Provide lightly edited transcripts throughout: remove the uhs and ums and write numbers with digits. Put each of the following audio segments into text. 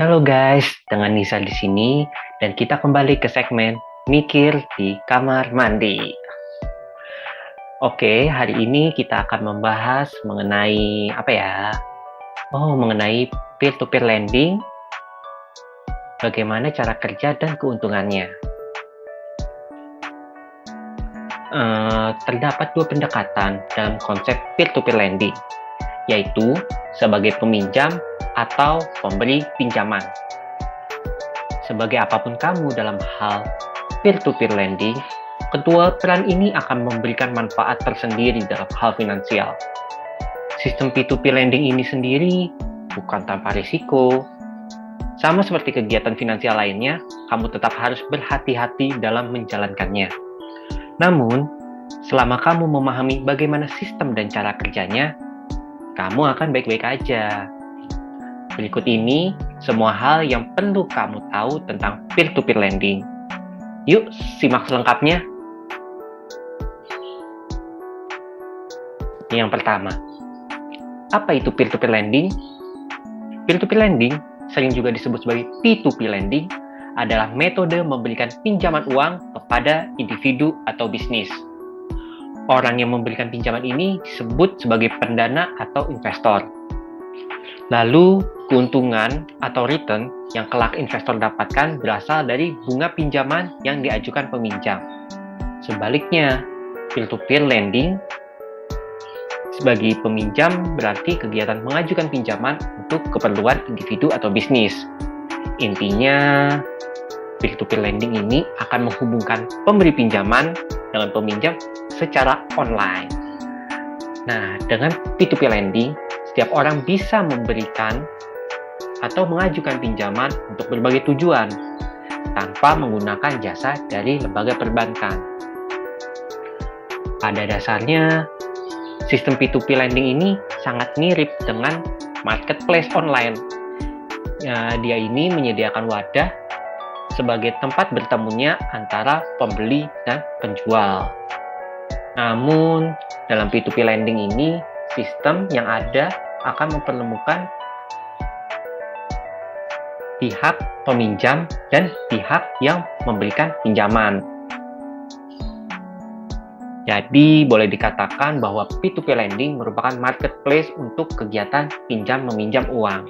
Halo guys, dengan Nisa di sini dan kita kembali ke segmen Mikir di Kamar Mandi. Oke, hari ini kita akan membahas mengenai apa ya? Mengenai peer-to-peer lending, bagaimana cara kerja dan keuntungannya. Terdapat dua pendekatan dalam konsep peer-to-peer lending, yaitu sebagai peminjam atau pemberi pinjaman. Sebagai apapun kamu dalam hal peer-to-peer lending, kedua peran ini akan memberikan manfaat tersendiri dalam hal finansial. Sistem P2P lending ini sendiri bukan tanpa risiko. Sama seperti kegiatan finansial lainnya, kamu tetap harus berhati-hati dalam menjalankannya. Namun, selama kamu memahami bagaimana sistem dan cara kerjanya, kamu akan baik-baik aja. Berikut ini semua hal yang perlu kamu tahu tentang peer-to-peer lending. Yuk, simak selengkapnya. Yang pertama, apa itu peer-to-peer lending? Peer-to-peer lending, sering juga disebut sebagai P2P lending, adalah metode memberikan pinjaman uang kepada individu atau bisnis. Orang yang memberikan pinjaman ini disebut sebagai pendana atau investor. Lalu, keuntungan atau return yang kelak investor dapatkan berasal dari bunga pinjaman yang diajukan peminjam. Sebaliknya, peer-to-peer lending sebagai peminjam berarti kegiatan mengajukan pinjaman untuk keperluan individu atau bisnis. Intinya, peer-to-peer lending ini akan menghubungkan pemberi pinjaman dengan peminjam secara online. Nah, dengan P2P lending, setiap orang bisa memberikan atau mengajukan pinjaman untuk berbagai tujuan tanpa menggunakan jasa dari lembaga perbankan. Pada dasarnya, sistem P2P lending ini sangat mirip dengan marketplace online. Dia ini menyediakan wadah sebagai tempat bertemunya antara pembeli dan penjual. Namun, dalam P2P lending ini, sistem yang ada akan mempertemukan pihak peminjam dan pihak yang memberikan pinjaman. Jadi, boleh dikatakan bahwa P2P lending merupakan marketplace untuk kegiatan pinjam-meminjam uang.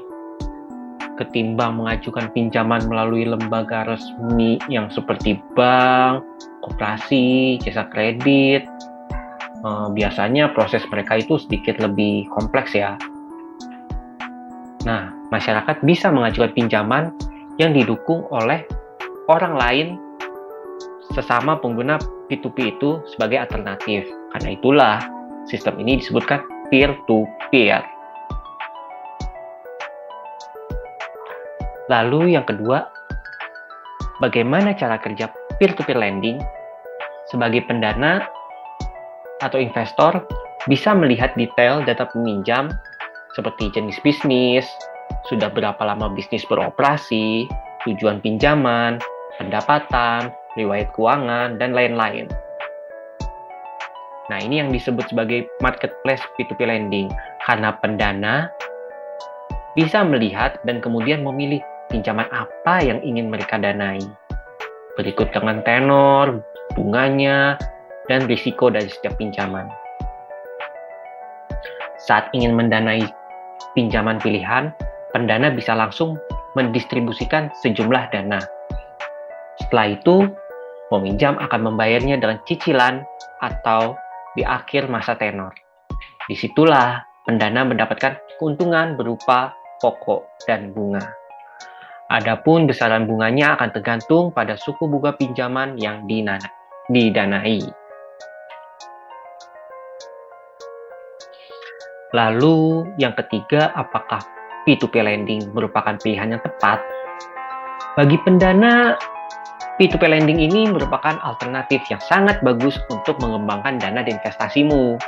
Ketimbang mengajukan pinjaman melalui lembaga resmi yang seperti bank, koperasi, jasa kredit, biasanya proses mereka itu sedikit lebih kompleks ya. Nah, masyarakat bisa mengajukan pinjaman yang didukung oleh orang lain sesama pengguna P2P itu sebagai alternatif. Karena itulah sistem ini disebutkan peer-to-peer. Lalu yang kedua, bagaimana cara kerja peer-to-peer lending? Sebagai pendana atau investor bisa melihat detail data peminjam seperti jenis bisnis, sudah berapa lama bisnis beroperasi, tujuan pinjaman, pendapatan, riwayat keuangan, dan lain-lain. Nah, ini yang disebut sebagai marketplace P2P lending, karena pendana bisa melihat dan kemudian memilih pinjaman apa yang ingin mereka danai. Berikut dengan tenor, bunganya, dan risiko dari setiap pinjaman. Saat ingin mendanai pinjaman pilihan, pendana bisa langsung mendistribusikan sejumlah dana. Setelah itu, peminjam akan membayarnya dengan cicilan atau di akhir masa tenor. Disitulah pendana mendapatkan keuntungan berupa pokok dan bunga. Adapun besaran bunganya akan tergantung pada suku bunga pinjaman yang didanai. Lalu yang ketiga, apakah P2P lending merupakan pilihan yang tepat? Bagi pendana, P2P lending ini merupakan alternatif yang sangat bagus untuk mengembangkan dana di investasimu.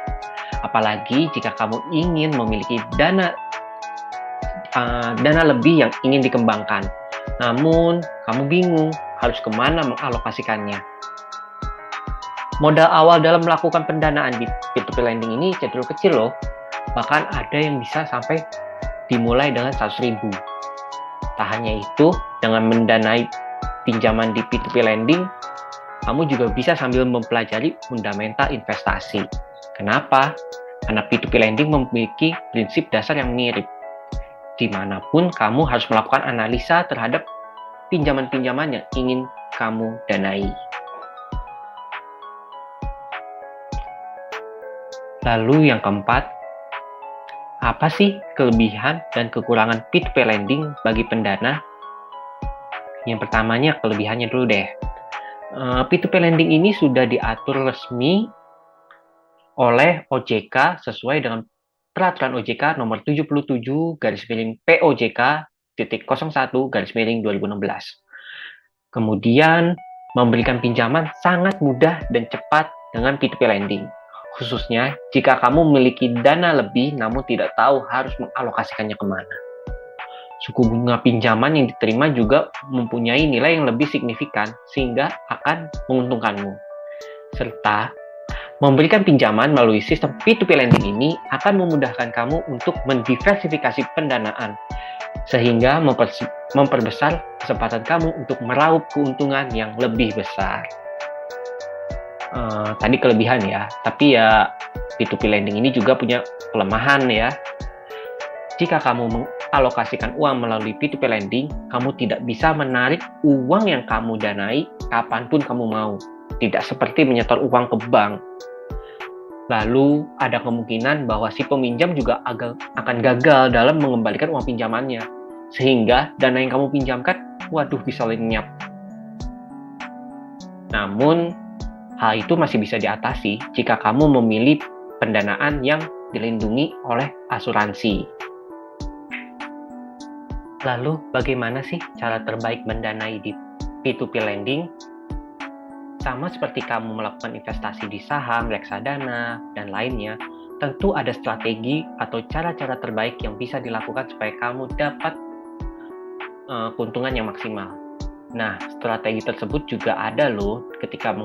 Apalagi jika kamu ingin memiliki dana lebih yang ingin dikembangkan. Namun, kamu bingung harus kemana mengalokasikannya. Modal awal dalam melakukan pendanaan di P2P lending ini cenderung kecil loh. Bahkan ada yang bisa sampai dimulai dengan 100.000. Tak hanya itu, dengan mendanai pinjaman di P2P lending, kamu juga bisa sambil mempelajari fundamental investasi. Kenapa? Karena P2P lending memiliki prinsip dasar yang mirip. Dimanapun kamu harus melakukan analisa terhadap pinjaman-pinjaman yang ingin kamu danai. Lalu yang keempat, apa sih kelebihan dan kekurangan P2P lending bagi pendana? Yang pertamanya kelebihannya dulu deh. P2P lending ini sudah diatur resmi oleh OJK sesuai dengan Peraturan OJK nomor 77/POJK.01/2016. Kemudian memberikan pinjaman sangat mudah dan cepat dengan P2P lending. Khususnya jika kamu memiliki dana lebih namun tidak tahu harus mengalokasikannya kemana. Suku bunga pinjaman yang diterima juga mempunyai nilai yang lebih signifikan sehingga akan menguntungkanmu. Serta memberikan pinjaman melalui sistem P2P lending ini akan memudahkan kamu untuk mendiversifikasi pendanaan sehingga memperbesar kesempatan kamu untuk meraup keuntungan yang lebih besar. Tadi kelebihan ya, tapi ya P2P lending ini juga punya kelemahan ya. Jika kamu mengalokasikan uang melalui P2P lending, kamu tidak bisa menarik uang yang kamu danai kapanpun kamu mau. Tidak seperti menyetor uang ke bank. Lalu ada kemungkinan bahwa si peminjam juga akan gagal dalam mengembalikan uang pinjamannya. Sehingga dana yang kamu pinjamkan, bisa lenyap. Namun, hal itu masih bisa diatasi jika kamu memilih pendanaan yang dilindungi oleh asuransi. Lalu, bagaimana sih cara terbaik mendanai di P2P lending? Sama seperti kamu melakukan investasi di saham, reksadana, dan lainnya, tentu ada strategi atau cara-cara terbaik yang bisa dilakukan supaya kamu dapat keuntungan yang maksimal. Nah, strategi tersebut juga ada loh ketika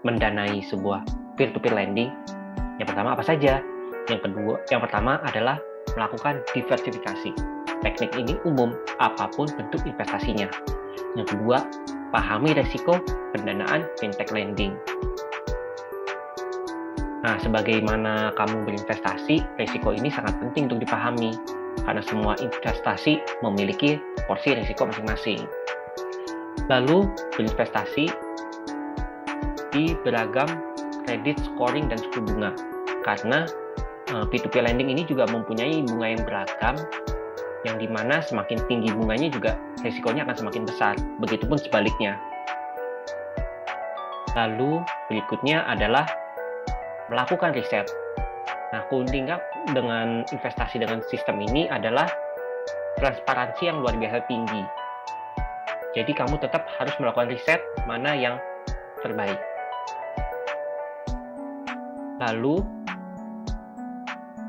mendanai sebuah peer-to-peer lending. Yang pertama apa saja? Yang pertama adalah melakukan diversifikasi. Teknik ini umum apapun bentuk investasinya. Yang kedua, pahami resiko pendanaan fintech lending. Nah, sebagaimana kamu berinvestasi, resiko ini sangat penting untuk dipahami karena semua investasi memiliki porsi resiko masing-masing. Lalu, berinvestasi di beragam kredit scoring dan suku bunga. Karena P2P lending ini juga mempunyai bunga yang beragam, yang dimana semakin tinggi bunganya juga resikonya akan semakin besar. Begitupun sebaliknya. Lalu, berikutnya adalah melakukan riset. Nah, keuntungan dengan investasi dengan sistem ini adalah transparansi yang luar biasa tinggi. Jadi kamu tetap harus melakukan riset mana yang terbaik. Lalu,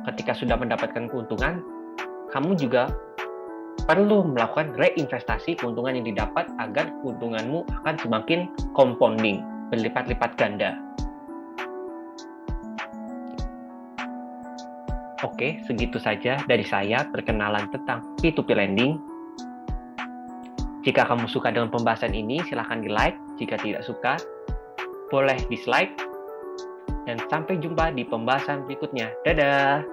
ketika sudah mendapatkan keuntungan, kamu juga perlu melakukan reinvestasi keuntungan yang didapat agar keuntunganmu akan semakin compounding, berlipat-lipat ganda. Oke, segitu saja dari saya perkenalan tentang P2P lending. Jika kamu suka dengan pembahasan ini, silahkan di-like. Jika tidak suka, boleh dislike. Dan sampai jumpa di pembahasan berikutnya. Dadah!